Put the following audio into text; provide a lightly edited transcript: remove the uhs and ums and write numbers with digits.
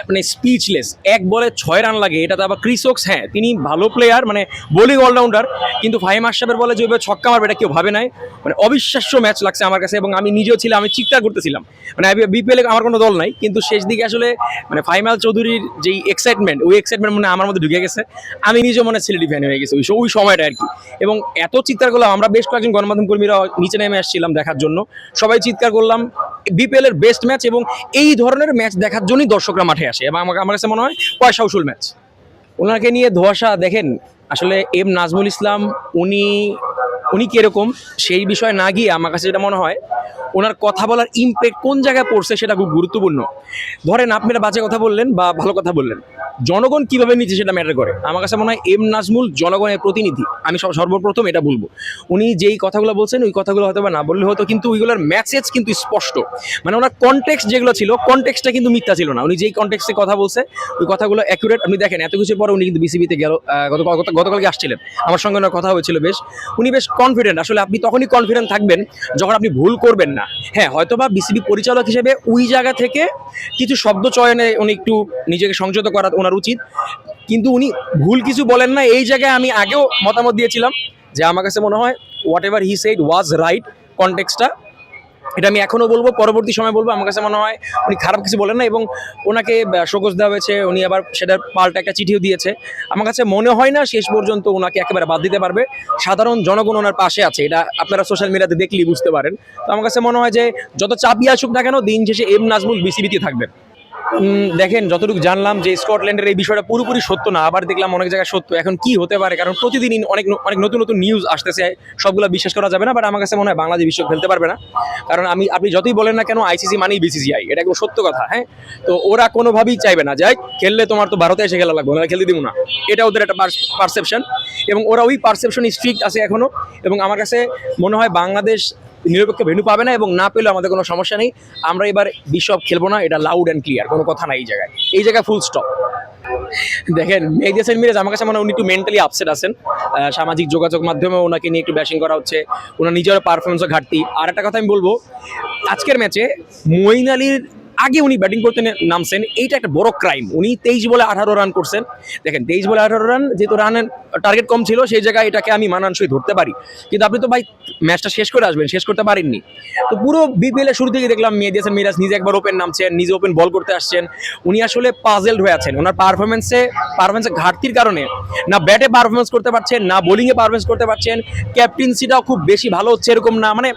মানে স্পিচলেস। এক বলে 6 রান লাগে, এটা তো আবার ক্রিস ওকস, হ্যাঁ তিনি ভালো প্লেয়ার, মানে বোলিং অলরাউন্ডার, কিন্তু ফাহিম আশরাফের বলে যেভাবে ছক্কা মারবে এটা কেউ ভাবে নাই। মানে অবিশ্বাস্য ম্যাচ লাগছে আমার কাছে, এবং আমি নিজেও ছিলাম, আমি চিৎকার করতেছিলাম। মানে বিপিএলে আমার কোনো দল নাই, কিন্তু শেষ দিকে আসলে মানে ফাহিম চৌধুরীর যেই এক্সাইটমেন্ট, ওই এক্সাইটমেন্ট মানে আমার মধ্যে ঢুকে গেছে। আমি নিজেও মনে সিলেটি ফ্যান হয়ে গেছি ওই সময়টা আর কি। এবং এত চিৎকার করলাম, আমরা বেশ কয়েকজন গণমাধ্যম কর্মীরা নিচে নেমে আসছিলাম দেখার জন্য, সবাই চিৎকার করলাম। বিপিএল এর বেস্ট ম্যাচ, এবং এই ধরনের ম্যাচ দেখার জন্যই দর্শকরা মাঠে আসে, এবং আমার কাছে মনে হয় পয়সা উসুল ম্যাচ। ওনাকে নিয়ে ধোঁয়াশা দেখেন, আসলে এম নাজমুল ইসলাম উনি উনি কীরকম সেই বিষয়ে না গিয়ে আমার কাছে যেটা মনে হয় ওনার কথা বলার ইমপ্যাক্ট কোন জায়গায় পড়ছে সেটা খুব গুরুত্বপূর্ণ। ধরেন আপনি একটা বাজে কথা বললেন বা ভালো কথা বললেন, জনগণ কিভাবে নিচ্ছে সেটা ম্যাটার করে। আমার কাছে মনে হয় এম নাজমুল জনগণের প্রতিনিধি, আমি সর্বপ্রথম এটা বলবো। উনি যেই কথাগুলো বলছেন ওই কথাগুলো হয়তো বা না বললে হতো, কিন্তু ওইগুলোর মেসেজ কিন্তু স্পষ্ট। মানে ওনার কনটেক্সট যেগুলো ছিল, কনটেক্সটটা কিন্তু মিথ্যা ছিল না। উনি যেই কনটেক্সটে কথা বলছে ওই কথাগুলো অ্যাকুরেট। আপনি দেখেন এত কিছুর পরে উনি কিন্তু বিসিবিতে গেল, গতকালকে আসছিলেন, আমার সঙ্গে ওনার কথা হয়েছিল বেশ। উনি বেশ কনফিডেন্ট। আসলে আপনি তখনই কনফিডেন্ট থাকবেন যখন আপনি ভুল করবেন না। হ্যাঁ, হয়তোবা বিসিবি পরিচালক হিসেবে ওই জায়গা থেকে কিছু শব্দ চয়নে উনি একটু নিজেকে সংযত করা ওনার উচিত, কিন্তু উনি ভুল কিছু বলেন না। এই জায়গায় আমি আগেও মতামত দিয়েছিলাম যে আমার কাছে মনে হয় whatever he said was right, কনটেক্সটটা। এটা আমি এখনও বলবো, পরবর্তী সময় বলবো। আমার কাছে মনে হয় উনি খারাপ কিছু বলেন না, এবং ওনাকে শোকজ দেওয়া হয়েছে, উনি আবার সেটার পাল্টা একটা চিঠিও দিয়েছে। আমার কাছে মনে হয় না শেষ পর্যন্ত ওনাকে একেবারে বাদ দিতে পারবে। সাধারণ জনগণ ওনার পাশে আছে, এটা আপনারা সোশ্যাল মিডিয়াতে দেখলেই বুঝতে পারেন। তো আমার কাছে মনে হয় যে যত চাপই আসুক না কেন, দিন শেষে এম নাজমুল বিসিবিতে থাকবেন। দেখেন, যতটুকু জানলাম যে স্কটল্যান্ডের এই বিষয়টা পুরোপুরি সত্য না, আবার দেখলাম অনেক জায়গায় সত্য। এখন কি হতে পারে, কারণ প্রতিদিনই অনেক অনেক নতুন নতুন নিউজ আসতেছে, সবগুলো বিশ্বাস করা যাবে না। বাট আমার কাছে মনে হয় বাংলাদেশ বিশ্ব খেলতে পারবে না, কারণ আপনি যতই বলেন না কেন আইসিসি মানেই বিসিসিআই, এটা একদম সত্য কথা। হ্যাঁ, তো ওরা কোনোভাবেই চাইবে না যাই খেললে তোমার তো ভারতে এসে খেলা লাগবে, ওরা খেলতে দিব না, এটা ওদের একটা পারসেপশন, এবং ওরা ওই পারসেপশন স্ট্রিক্ট আছে এখনো। এবং আমার কাছে মনে হয় বাংলাদেশ নিরপেক্ষ ভেন্যু পাবে না, এবং না পেলেও আমাদের কোনো সমস্যা নেই। আমরা এবার বিশ্বকাপ খেলবো না, এটা লাউড অ্যান্ড ক্লিয়ার, কোনো কথা নাই এই জায়গায় ফুল স্টপ। দেখেন, মেহেদী হাসান মিরাজ আমার কাছে মনে হয় উনি একটু মেন্টালি আপসেট আছেন। সামাজিক যোগাযোগ মাধ্যমে ওনাকে নিয়ে একটু ব্যাশিং করা হচ্ছে, ওনার নিজের পারফরমেন্সও ঘাটতি। আর একটা কথা আমি বলবো, আজকের ম্যাচে মঈন আলীর আগে উনি ব্যাটিং করতে নামছেন, এইটা একটা বড় ক্রাইম। উনি 23 বলে 18 রান করছেন। দেখেন 23 বলে 18 রান, যেহেতু রানের টার্গেট কম ছিল সেই জায়গায় এটাকে আমি মানানসই ধরতে পারি, কিন্তু আপনি তো ভাই ম্যাচটা শেষ করে আসবেন, শেষ করতে পারেননি। তো পুরো বিপিএল এর শুরু থেকে দেখলাম মেহেদী হাসান মিরাজ নিজে একবার ওপেন নামছেন, নিজে ওপেন বল করতে আসছেন। উনি আসলে পাজেলড হয়ে আছেন ওনার পারফরমেন্সে ঘাটতির কারণে। না ব্যাটে পারফরমেন্স করতে পারছেন, না বোলিংয়ে পারফরমেন্স করতে পারছেন। ক্যাপ্টেন্সিটাও খুব বেশি ভালো হচ্ছে এরকম না, মানে